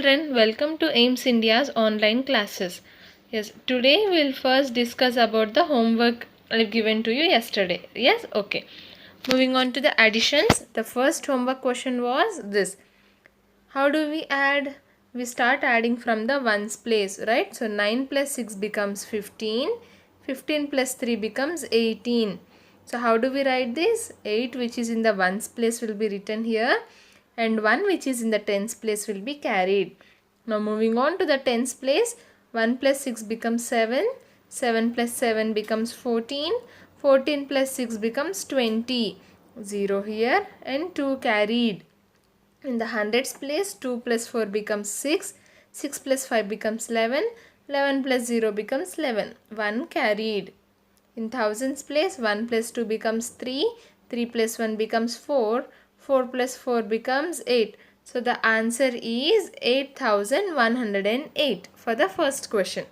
children, welcome to AIMS India's online classes. Yes, today we'll first discuss about the homework I've given to you yesterday. Yes, okay. Moving on to the additions. The first homework question was this. How do we add? We start adding from the ones place, right? So 9 plus 6 becomes 15. 15 plus 3 becomes 18. So how do we write this? 8 which is in the ones place will be written here, and 1 which is in the tens place will be carried. Now moving on to the tens place, 1 plus 6 becomes 7, 7 plus 7 becomes 14, 14 plus 6 becomes 20, 0 here and 2 carried. In the hundreds place, 2 plus 4 becomes 6, 6 plus 5 becomes 11, 11 plus 0 becomes 11, 1 carried. In thousands place, 1 plus 2 becomes 3, 3 plus 1 becomes 4, 4 plus 4 becomes 8. So the answer is 8108 for the first question.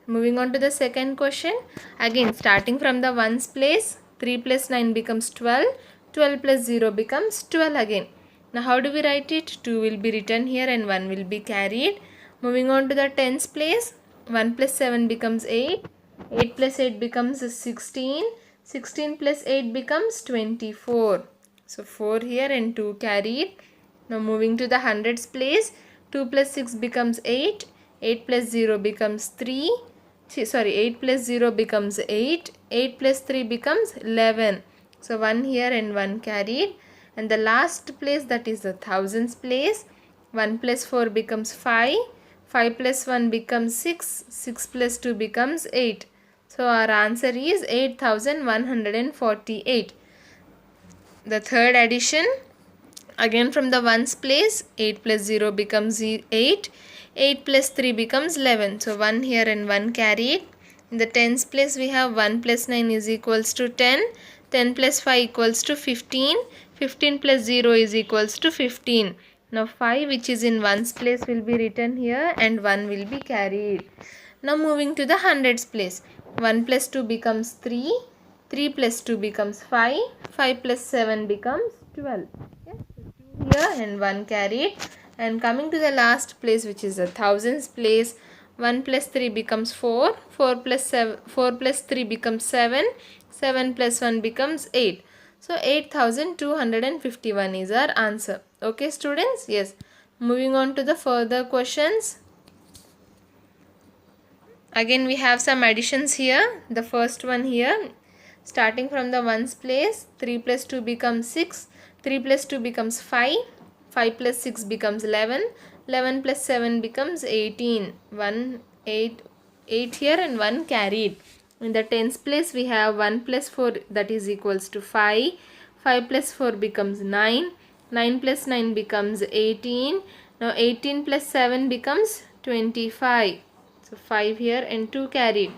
Moving on to the second question. Again starting from the ones place, 3 plus 9 becomes 12, 12 plus 0 becomes 12 again. Now how do we write it? 2 will be written here and 1 will be carried. Moving on to the tens place, 1 plus 7 becomes 8, 8 plus 8 becomes 16, 16 plus 8 becomes 24. So 4 here and 2 carried. Now moving to the hundreds place, 2 plus 6 becomes 8, 8 plus 0 becomes 3, 8 plus 0 becomes 8, 8 plus 3 becomes 11. So 1 here and 1 carried. And the last place, that is the thousands place, 1 plus 4 becomes 5, 5 plus 1 becomes 6, 6 plus 2 becomes 8. So our answer is 8148. The third addition, again from the ones place, 8 plus 0 becomes 8, 8 plus 3 becomes 11. So 1 here and 1 carried. In the tens place we have 1 plus 9 is equals to 10, 10 plus 5 equals to 15, 15 plus 0 is equals to 15. Now 5 which is in ones place will be written here and 1 will be carried. Now moving to the hundreds place, 1 plus 2 becomes 3, 3 plus 2 becomes 5, 5 plus 7 becomes 12. Yes, so 2 here and 1 carried. And coming to the last place, which is the thousands place, 1 plus 3 becomes 4, 4 plus 3 becomes 7, 7 plus 1 becomes 8. So 8251 is our answer. Okay students? Yes. Moving on to the further questions. Again we have some additions here. The first one here, starting from the ones place, 3 plus 2 becomes 6, 3 plus 2 becomes 5, 5 plus 6 becomes 11, 11 plus 7 becomes 18, 8 here and 1 carried. In the tens place we have 1 plus 4 that is equals to 5, 5 plus 4 becomes 9, 9 plus 9 becomes 18, now 18 plus 7 becomes 25, so 5 here and 2 carried.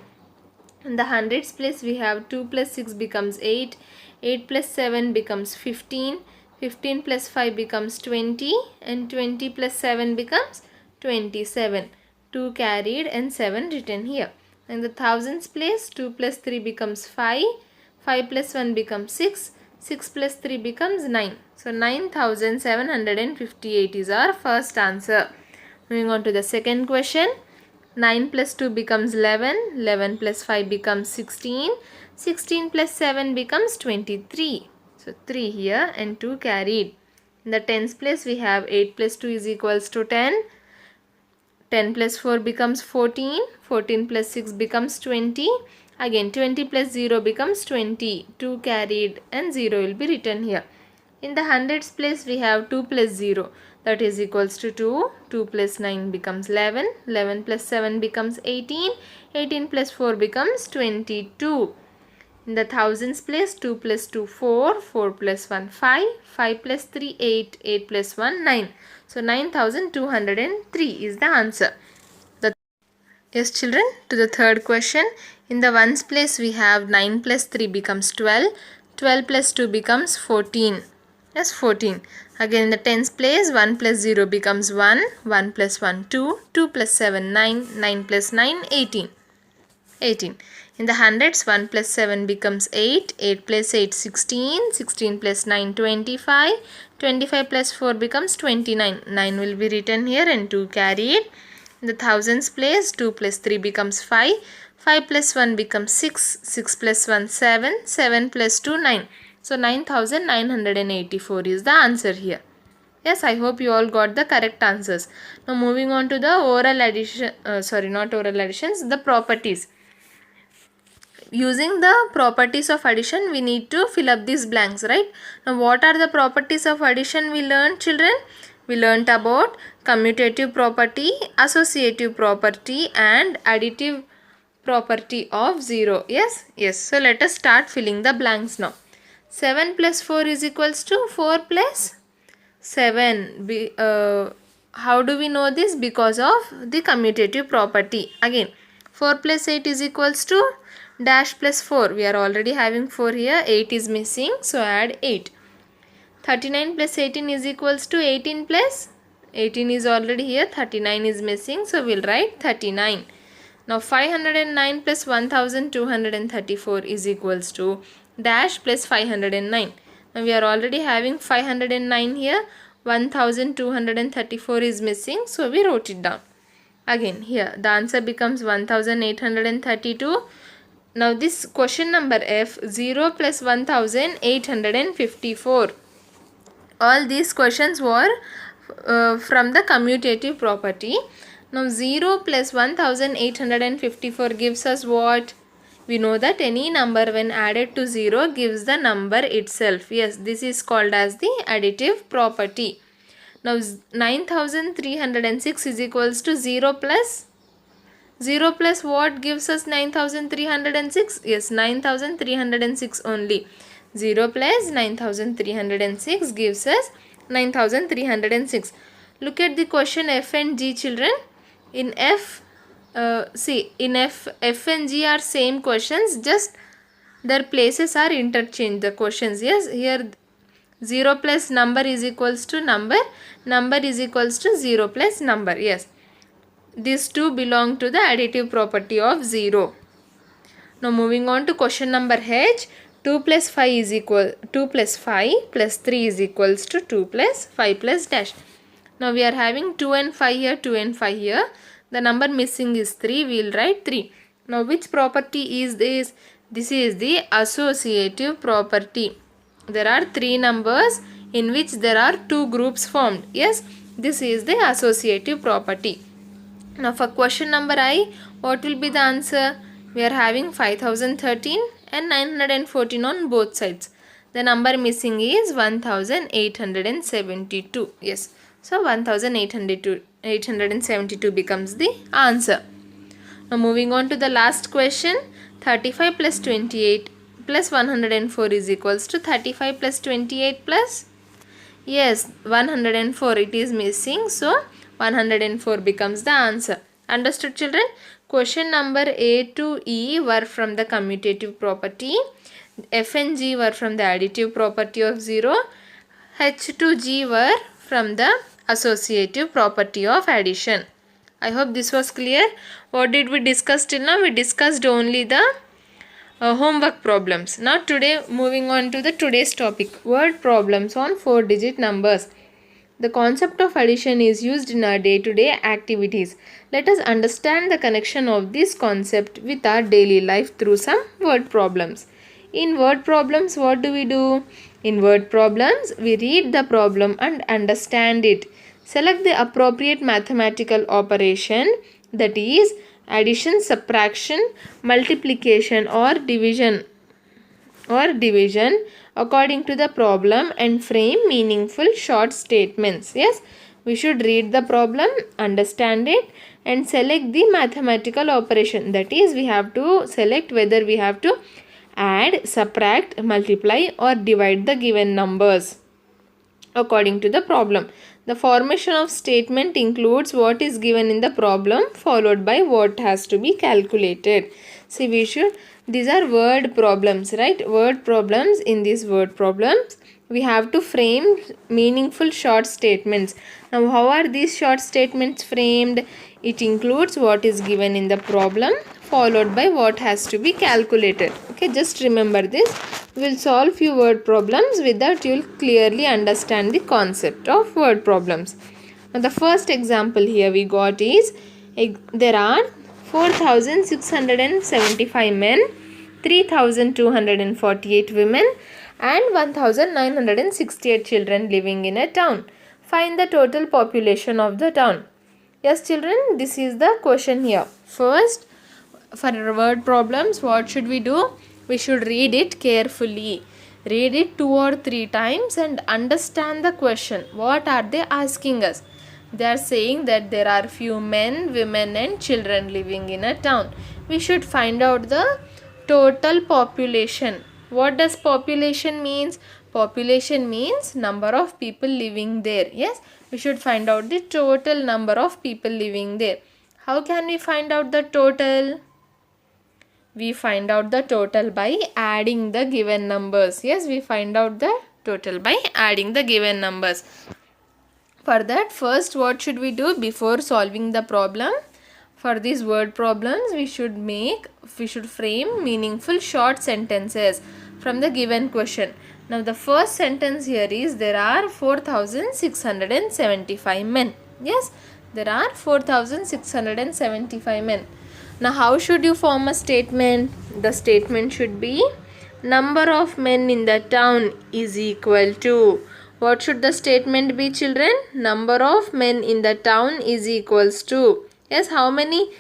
In the hundreds place we have 2 plus 6 becomes 8, 8 plus 7 becomes 15, 15 plus 5 becomes 20 and 20 plus 7 becomes 27. 2 carried and 7 written here. In the thousands place, 2 plus 3 becomes 5, 5 plus 1 becomes 6, 6 plus 3 becomes 9. So 9758 is our first answer. Moving on to the second question. 9 plus 2 becomes 11, 11 plus 5 becomes 16, 16 plus 7 becomes 23. So 3 here and 2 carried. In the tens place we have 8 plus 2 is equals to 10, 10 plus 4 becomes 14, 14 plus 6 becomes 20, again 20 plus 0 becomes 20, 2 carried and 0 will be written here. In the hundreds place we have 2 plus 0 that is equals to 2, 2 plus 9 becomes 11, 11 plus 7 becomes 18, 18 plus 4 becomes 22. In the thousands place, 2 plus 2 4, 4 plus 1 5, 5 plus 3 8, 8 plus 1 9. So 9203 is the answer. Yes children, to the third question. In the ones place we have 9 plus 3 becomes 12, 12 plus 2 becomes 14. Yes, 14. Again in the tens place, 1 plus 0 becomes 1, 1 plus 1 2, 2 plus 7 9, 9 plus 9 18. 18. In the hundreds, 1 plus 7 becomes 8, 8 plus 8 16, 16 plus 9 25, 25 plus 4 becomes 29, 9 will be written here and 2 carried. In the thousands place, 2 plus 3 becomes 5, 5 plus 1 becomes 6, 6 plus 1 7, 7 plus 2 9. So 9984 is the answer here. Yes, I hope you all got the correct answers. Now moving on to the oral addition, not oral additions, the properties. Using the properties of addition, we need to fill up these blanks, right? Now what are the properties of addition we learned, children? We learnt about commutative property, associative property and additive property of 0. Yes? Yes. So let us start filling the blanks now. 7 plus 4 is equals to 4 plus 7. How do we know this? Because of the commutative property. Again, 4 plus 8 is equals to dash plus 4. We are already having 4 here. 8 is missing. So add 8. 39 plus 18 is equals to 18 plus 18 is already here. 39 is missing. So we'll write 39. Now 509 plus 1234 is equals to dash plus 509. Now we are already having 509 here. 1234 is missing. So we wrote it down. Again here the answer becomes 1832. Now this question number F, 0 plus 1854. All these questions were from the commutative property. Now 0 plus 1854 gives us what? We know that any number when added to 0 gives the number itself. Yes, this is called as the additive property. Now 9306 is equals to 0 plus what gives us 9306? Yes, 9306 only. 0 plus 9306 gives us 9306. Look at the question F and G, children. In F, in F and G are same questions, just their places are interchanged, the questions. Yes, here 0 plus number is equals to number is equals to 0 plus number. Yes, these two belong to the additive property of 0. Now moving on to question number H. 2 plus 5 is equal 2 plus 5 plus 3 is equals to 2 plus 5 plus dash. Now we are having 2 and 5 here, 2 and 5 here. The number missing is 3. We will write 3. Now which property is this? This is the associative property. There are 3 numbers in which there are 2 groups formed. Yes, this is the associative property. Now for question number I, what will be the answer? We are having 5013 and 914 on both sides. The number missing is 1872. Yes. So 1872 becomes the answer. Now moving on to the last question. 35 plus 28 plus 104 is equals to 35 plus 28 plus, yes, 104. It is missing. So 104 becomes the answer. Understood, children? Question number A to E were from the commutative property. F and G were from the additive property of 0. H to G were from the associative property of addition. I hope this was clear. What did we discuss till now? We discussed only the homework problems. Now today, moving on to the today's topic, word problems on 4-digit numbers. The concept of addition is used in our day-to-day activities. Let us understand the connection of this concept with our daily life through some word problems. In word problems, what do we do? In word problems, we read the problem and understand it. Select the appropriate mathematical operation, that is addition, subtraction, multiplication or division according to the problem and frame meaningful short statements. Yes, we should read the problem, understand it and select the mathematical operation. That is, we have to select whether we have to add, subtract, multiply or divide the given numbers according to the problem. The formation of statement includes what is given in the problem followed by what has to be calculated. See, these are word problems, right? Word problems. In these word problems, we have to frame meaningful short statements. Now, how are these short statements framed? It includes what is given in the problem followed by what has to be calculated. Okay, just remember this. We will solve few word problems. With that, you will clearly understand the concept of word problems. Now, the first example here we got is there are 4,675 men, 3,248 women, and 1,968 children living in a town. Find the total population of the town. Yes, children, this is the question here. First, for word problems, what should we do? We should read it carefully. Read it 2 or 3 times and understand the question. What are they asking us? They are saying that there are few men, women and children living in a town. We should find out the total population. What does population means? Population means number of people living there. Yes, we should find out the total number of people living there. How can we find out the total? We find out the total by adding the given numbers. Yes, we find out the total by adding the given numbers. For that, first what should we do before solving the problem? For these word problems, we should frame meaningful short sentences from the given question. Now, the first sentence here is there are 4,675 men. Yes, there are 4,675 men. Now, how should you form a statement? The statement should be number of men in the town is equal to. What should the statement be, children? Number of men in the town is equals to. Yes, how many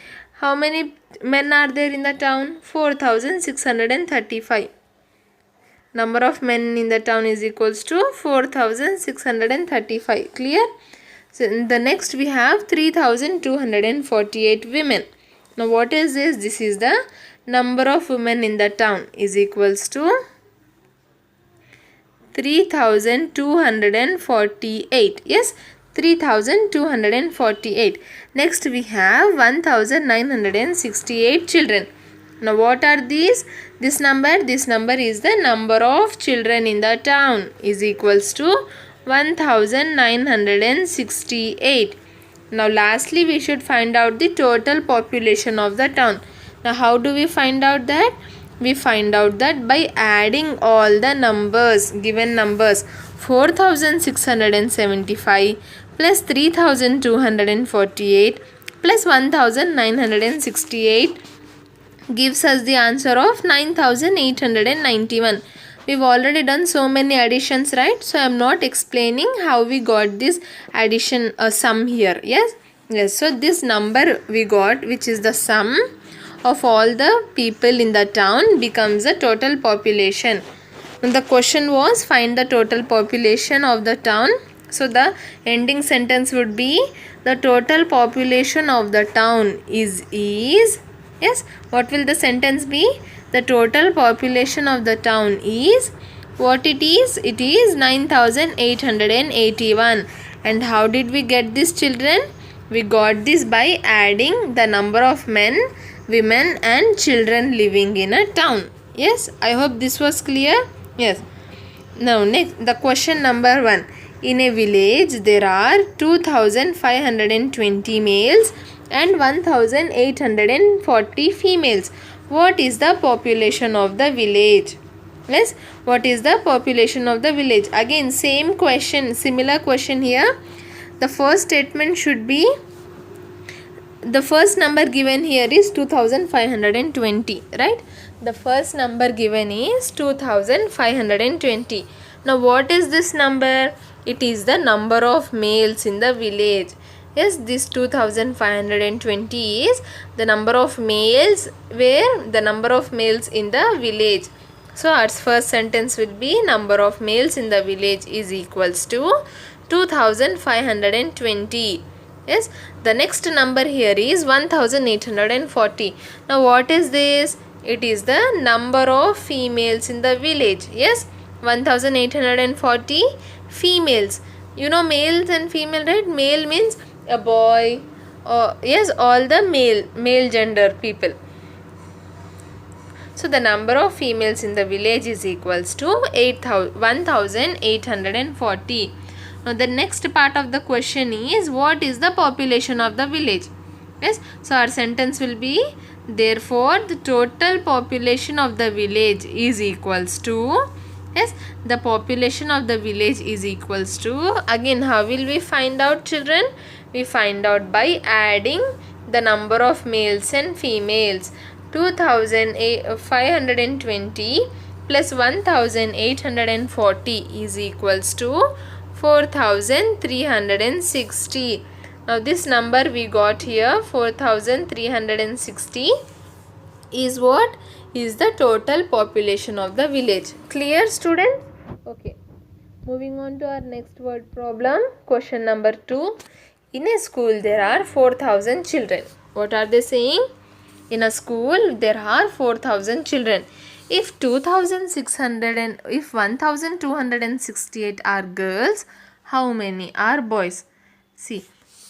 men are there in the town? 4,635. Number of men in the town is equals to 4,635. Clear? So, in the next we have 3,248 women. Now, what is this? This is the number of women in the town is equals to 3,248. Yes, 3,248. Next we have 1,968 children. Now, what are these? This number is the number of children in the town is equals to 1,968. Now, lastly, we should find out the total population of the town. Now, how do we find out that? We find out that by adding all the numbers, given numbers, 4,675 plus 3,248 plus 1,968 gives us the answer of 9,891. We've already done so many additions, right? So, I am not explaining how we got this addition sum here. Yes? Yes. So, this number we got, which is the sum of all the people in the town, becomes the total population. And the question was find the total population of the town. So, the ending sentence would be the total population of the town is yes, what will the sentence be? The total population of the town is what it is? It is 9,881. And how did we get this, children? We got this by adding the number of men, women and children living in a town. Yes, I hope this was clear. Yes. Now, next, the question number 1. In a village, there are 2,520 males and 1,840 females. What is the population of the village? Yes, what is the population of the village? Again, same question, similar question here. The first statement should be, the first number given here is 2,520, right? The first number given is 2,520. Now, what is this number? It is the number of males in the village. Yes, this 2,520 is the number of males, where the number of males in the village. So, our first sentence will be number of males in the village is equals to 2,520. Yes, the next number here is 1,840. Now, what is this? It is the number of females in the village. Yes, 1,840 females. You know males and female, right? Male means a boy, or yes, all the male gender people. So the number of females in the village is equals to 1840. Now the next part of the question is, what is the population of the village? Yes, so our sentence will be, therefore the total population of the village is equals to, yes, the population of the village is equals to, again how will we find out, children? We find out by adding the number of males and females. 2520 plus 1840 is equals to 4360. Now this number we got here, 4360, is what? Is the total population of the village. Clear, students? Okay. Moving on to our next word problem. Question number 2. In a school there are 4000 children. What are they saying? In a school there are 4000 children. If 2600 and if 1268 are girls, how many are boys? See,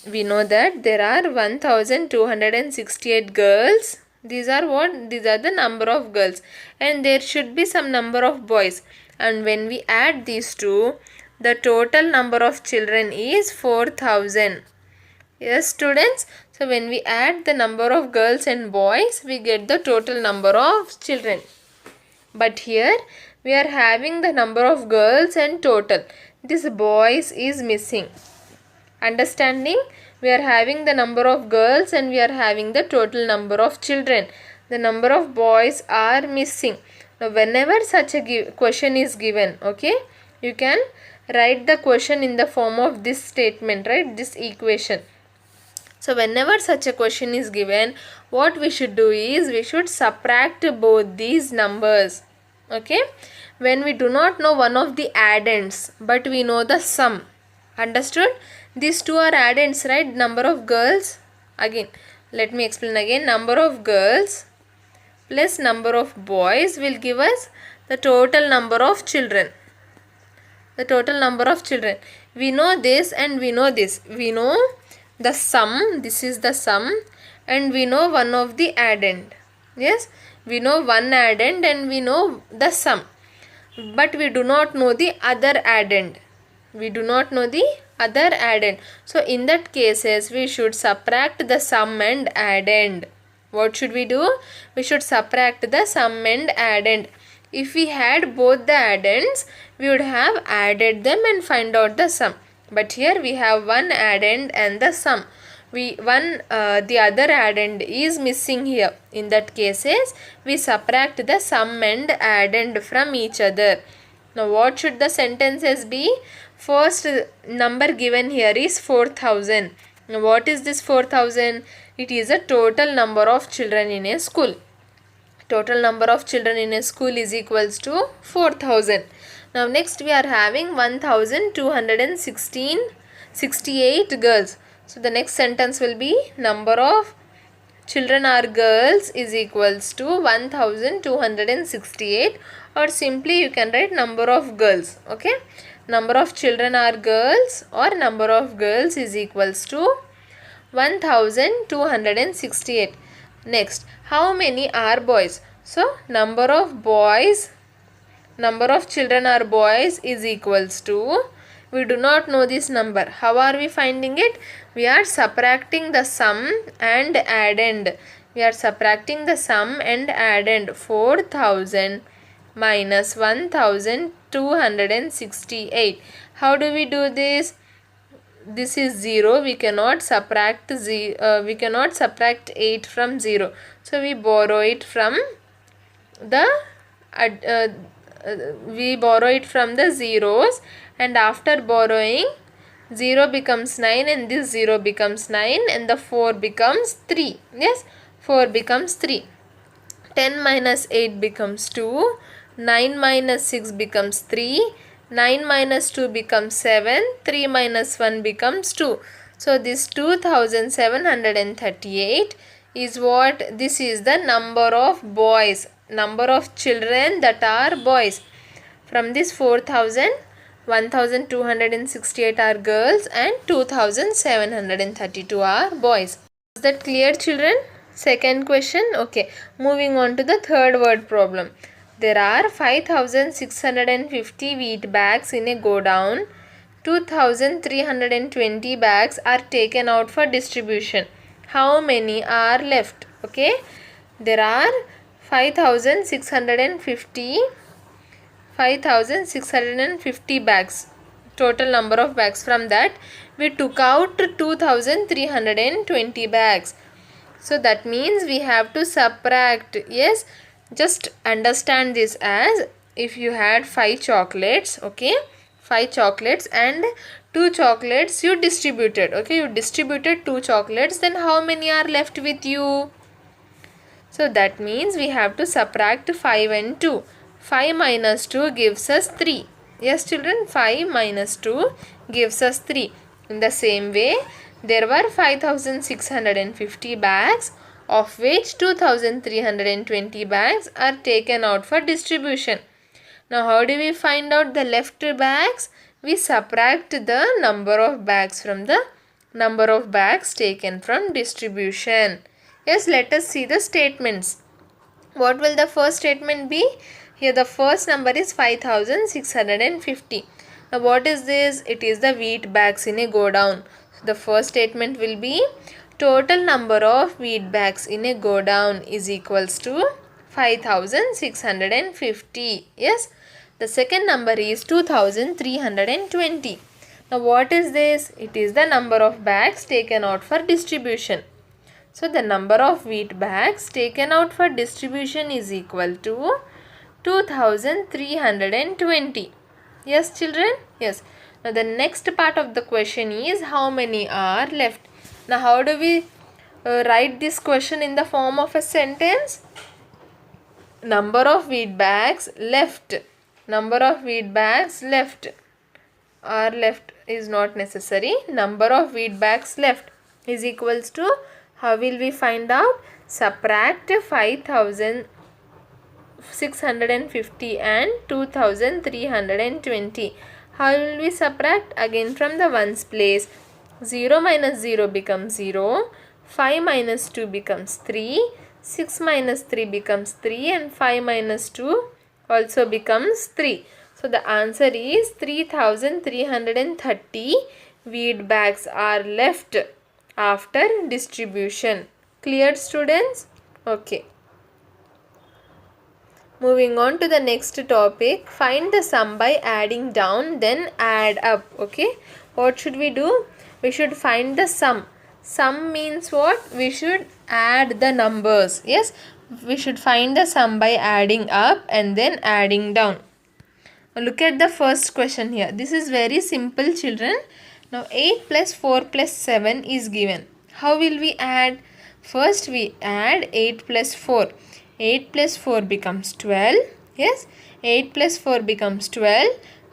we know that there are 1268 girls. These are what? These are the number of girls, and there should be some number of boys. And when we add these two, the total number of children is 4000. Yes, students. So when we add the number of girls and boys, we get the total number of children. But here we are having the number of girls and total. This boys is missing. Understanding? We are having the number of girls and we are having the total number of children. The number of boys are missing. Now whenever such a question is given, okay, you can write the question in the form of this statement, right? This equation. So whenever such a question is given, what we should do is we should subtract both these numbers. Okay. When we do not know one of the addends, but we know the sum. Understood? These two are addends, right? Number of girls. Again, let me explain again. Number of girls plus number of boys will give us the total number of children. The total number of children. We know this and we know this. We know the sum, this is the sum, and we know one of the addend. Yes, we know one addend and we know the sum, but we do not know the other addend. We do not know the other addend. So in that cases we should subtract the sum and addend. What should we do? We should subtract the sum and addend. If we had both the addends, we would have added them and find out the sum. But here we have one addend and the sum. The other addend is missing here. In that cases, we subtract the sum and addend from each other. Now what should the sentences be? First number given here is 4000. Now what is this 4000? It is a total number of children in a school. Total number of children in a school is equals to 4000. Now next we are having 1268 girls. So the next sentence will be number of children are girls is equals to 1268, or simply you can write number of girls. Okay, number of children are girls or number of girls is equals to 1268. Next, how many are boys? So number of boys, number of children are boys is equals to, we do not know this number. How are we finding it? We are subtracting the sum and addend. We are subtracting the sum and addend. 4000 minus 1268. How do we do this? This is 0. We cannot subtract 8 from 0. So we borrow it from the zeros, and after borrowing, 0 becomes 9 and this 0 becomes 9 and the 4 becomes 3. Yes, 4 becomes 3. 10 minus 8 becomes 2. 9 minus 6 becomes 3. 9 minus 2 becomes 7. 3 minus 1 becomes 2. So this 2738 is what? This is the number of boys, number of children that are boys. From this 4000, 1268 are girls and 2732 are boys. Is that clear, children? Second question. Okay, moving on to the third word problem. There are 5,650 wheat bags in a godown. 2,320 bags are taken out for distribution. How many are left? Okay, there are 5,650 bags, total number of bags. From that we took out 2,320 bags. So that means we have to subtract. Yes, just understand this as if you had 5 chocolates, okay, 5 chocolates and 2 chocolates you distributed, okay, you distributed 2 chocolates, then how many are left with you? So that means we have to subtract 5 and 2. 5 minus 2 gives us 3. Yes children, 5 minus 2 gives us 3. In the same way, there were 5,650 bags, of which 2,320 bags are taken out for distribution. Now how do we find out the left bags? We subtract the number of bags from the number of bags taken from distribution. Yes, let us see the statements. What will the first statement be? Here the first number is 5,650. Now what is this? It is the wheat bags in a godown. The first statement will be total number of wheat bags in a godown is equals to 5,650. Yes. The second number is 2,320. Now what is this? It is the number of bags taken out for distribution. So the number of wheat bags taken out for distribution is equal to 2,320. Yes children? Yes. Now the next part of the question is how many are left. Now how do we write this question in the form of a sentence? Number of wheat bags left. Number of wheat bags left. Are left is not necessary. Number of wheat bags left is equals to, how will we find out? Subtract 5,650 and 2,320. How will we subtract? Again from the ones place. 0 minus 0 becomes 0. 5 minus 2 becomes 3. 6 minus 3 becomes 3 and 5 minus 2 also becomes 3. So the answer is 3,330 wheat bags are left after distribution. Clear students? Okay. Moving on to the next topic. Find the sum by adding down then add up. Okay. What should we do? We should find the sum. Sum means what? We should add the numbers. Yes. We should find the sum by adding up and then adding down. Now look at the first question here. This is very simple children. Now 8 plus 4 plus 7 is given. How will we add? First we add 8 plus 4. 8 plus 4 becomes 12. Yes. 8 plus 4 becomes 12.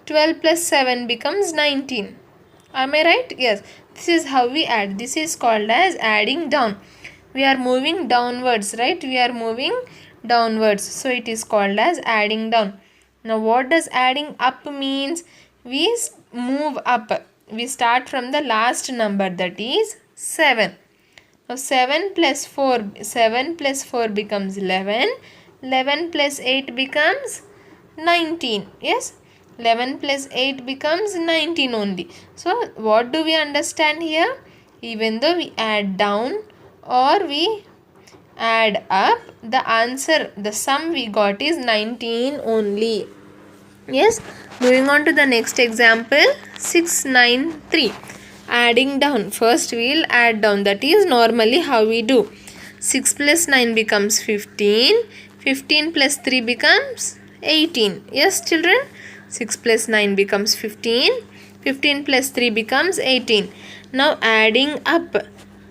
12 plus 7 becomes 19. Am I right? Yes. This is how we add. This is called as adding down. We are moving downwards, right? We are moving downwards. So it is called as adding down. Now what does adding up means? We move up. We start from the last number, that is 7. Now 7 plus 4 becomes 11. 11 plus 8 becomes 19. Yes. 11 plus 8 becomes 19 only. So what do we understand here? Even though we add down or we add up, the answer, the sum we got is 19 only. Yes. Moving on to the next example. 693. Adding down. First we will add down. That is normally how we do. 6 plus 9 becomes 15. 15 plus 3 becomes 18. Yes children. 6 plus 9 becomes 15. 15 plus 3 becomes 18. Now adding up.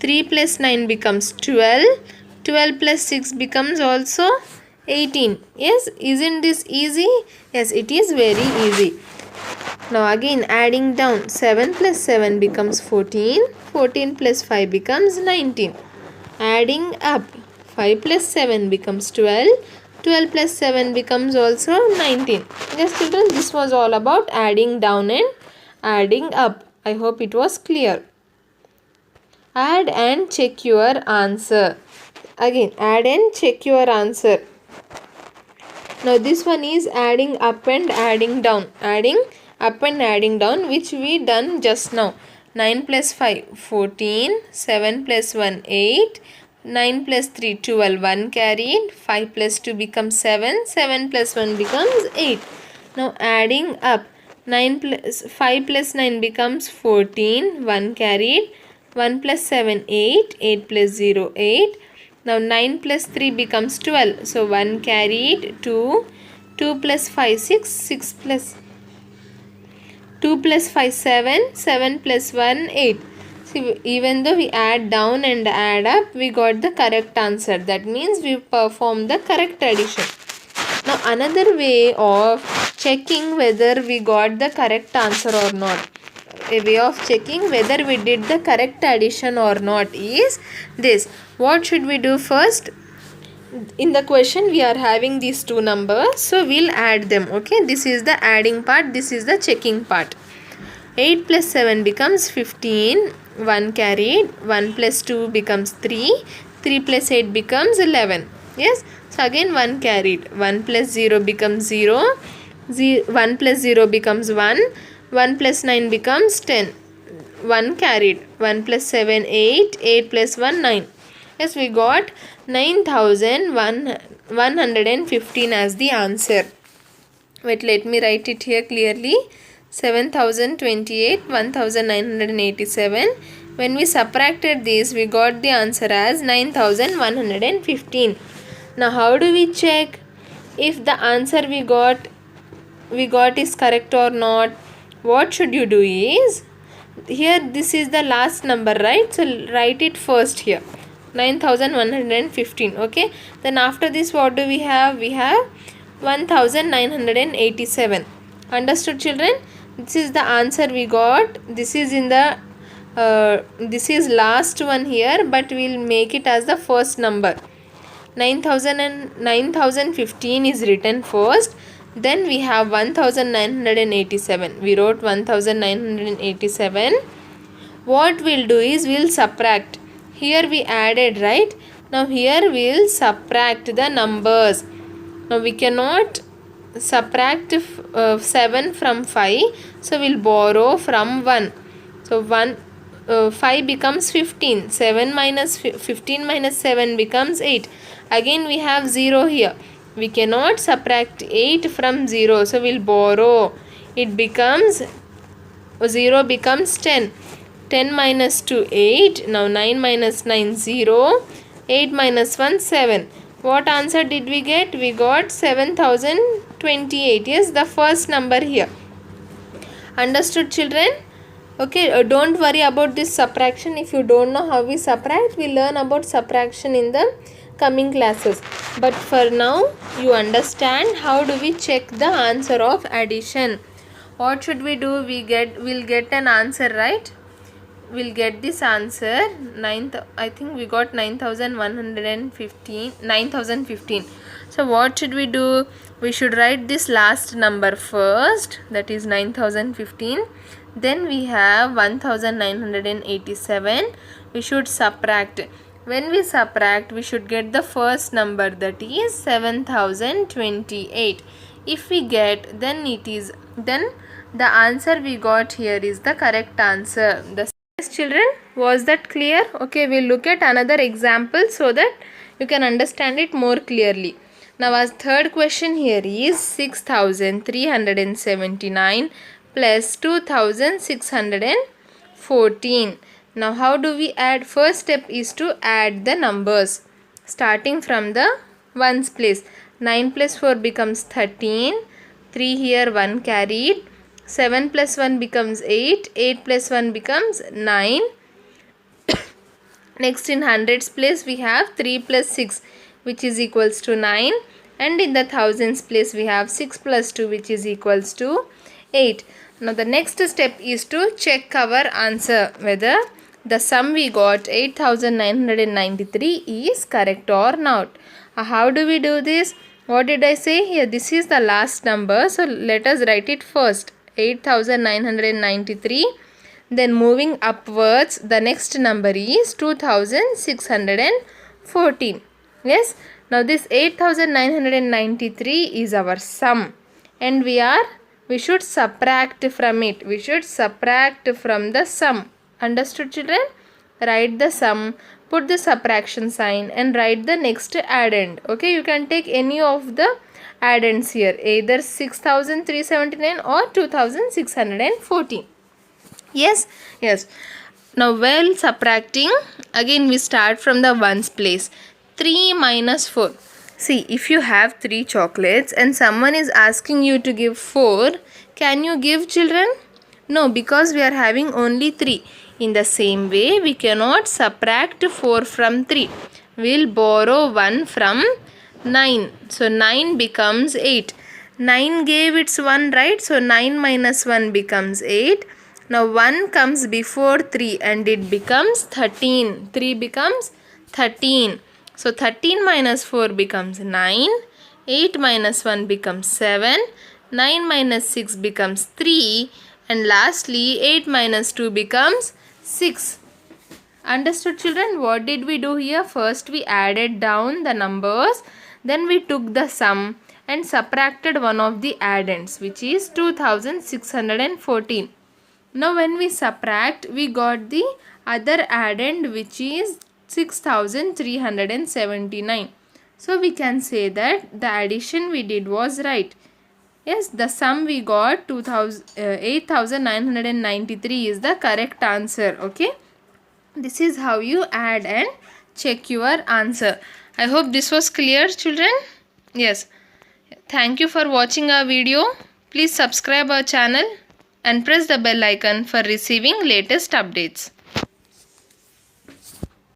3 plus 9 becomes 12. 12 plus 6 becomes also 18. Yes, isn't this easy? Yes, it is very easy. Now again adding down. 7 plus 7 becomes 14. 14 plus 5 becomes 19. Adding up. 5 plus 7 becomes 12. 12 plus 7 becomes also 19. Yes children, this was all about adding down and adding up. I hope it was clear. Add and check your answer. Again, add and check your answer. Now this one is adding up and adding down. Adding up and adding down, which we done just now. 9 plus 5, 14. 7 plus 1, 8. 9 plus 3, 12. 1 carried. 5 plus 2 becomes 7. 7 plus 1 becomes 8. Now adding up. 5 plus 9 becomes 14. 1 carried. 1 plus 7, 8. 8 plus 0, 8. Now 9 plus 3 becomes 12. So 1 carried, 2. 2 plus 5, 6. 6 plus 2 plus 5, 7. 7 plus 1, 8. See, even though we add down and add up, we got the correct answer. That means we performed the correct addition. Now another way of checking whether we got the correct answer or not. A way of checking whether we did the correct addition or not is this. What should we do first? In the question we are having these two numbers, so we'll add them. Okay, this is the adding part, this is the checking part. 8 plus 7 becomes 15. 1 carried. 1 plus 2 becomes 3. 3 plus 8 becomes 11. Yes, so again 1 carried. 1 plus 0 becomes 0. 1 plus 0 becomes 1. 1 plus 9 becomes 10. 1 carried. 1 plus 7, 8. 8 plus 1, 9. Yes, we got 9,115 as the answer. Wait, let me write it here clearly. 7,028, 1,987. When we subtracted this, we got the answer as 9,115. Now, how do we check if the answer we got is correct or not? What should you do is, here this is the last number, right? So write it first here. 9,115. Okay, then after this what do we have? We have 1,987. Understood, children? This is the answer we got. This is in the this is last one here, but we'll make it as the first number. 9,015 is written first, then we have 1,987. We wrote 1,987. What we'll do is we'll subtract. Here we added, right? Now here we'll subtract the numbers. Now we cannot subtract 7 from 5, so we'll borrow from 1. So 5 becomes 15. 7 minus 15 minus 7 becomes 8. Again we have 0 here. We cannot subtract 8 from 0, so we'll borrow. It becomes 0 becomes 10. 10 minus 2, 8. Now 9 minus 9, 0. 8 minus 1, 7. What answer did we get? We got 7,028. Yes, the first number here. Understood, children? Okay, don't worry about this subtraction. If you don't know how we subtract, we'll learn about subtraction in the coming classes. But for now, you understand how do we check the answer of addition. What should we do? We'll get an answer, right? We'll get this answer. I think we got 9,015. So what should we do? We should write this last number first, that is 9,015. Then we have 1,987. We should subtract. When we subtract, we should get the first number, that is 7,028. If we get, then the answer we got here is the correct answer. Children, was that clear? Okay, we'll look at another example so that you can understand it more clearly. Now our third question here is 6,379 plus 2,614. Now how do we add? First step is to add the numbers starting from the ones place. 9 plus 4 becomes 13. 3 here, 1 carried. 7 plus 1 becomes 8. 8 plus 1 becomes 9. Next, in hundreds place we have 3 plus 6, which is equals to 9. And in the thousands place we have 6 plus 2, which is equals to 8. Now the next step is to check our answer whether the sum we got 8,993 is correct or not. How do we do this? What did I say here? This is the last number, so let us write it first. 8,993. Then moving upwards, the next number is 2,614. 14. Yes. Now this 8993 is our sum, and we should subtract from it. We should subtract from the sum. Understood, children? Write the sum, put the subtraction sign, and write the next addend. Okay, you can take any of the addends here, either 6379 or 2614. Yes, yes. Now while subtracting, again we start from the ones place. 3 minus 4. See, if you have 3 chocolates and someone is asking you to give 4, can you give, children? No, because we are having only 3. In the same way, we cannot subtract 4 from 3. We will borrow 1 from 9. So 9 becomes 8. 9 gave its 1, right? So 9 minus 1 becomes 8. Now 1 comes before 3 and it becomes 13. 3 becomes 13. So 13 minus 4 becomes 9. 8 minus 1 becomes 7. 9 minus 6 becomes 3. And lastly 8 minus 2 becomes 6. Understood, children? What did we do here? First we added down the numbers. Then we took the sum and subtracted one of the addends, which is 2614. Now when we subtract, we got the other addend, which is 6379. So we can say that the addition we did was right. Yes, the sum we got 8993 is the correct answer. Okay. This is how you add and check your answer. I hope this was clear, children. Yes. Thank you for watching our video. Please subscribe our channel and press the bell icon for receiving latest updates.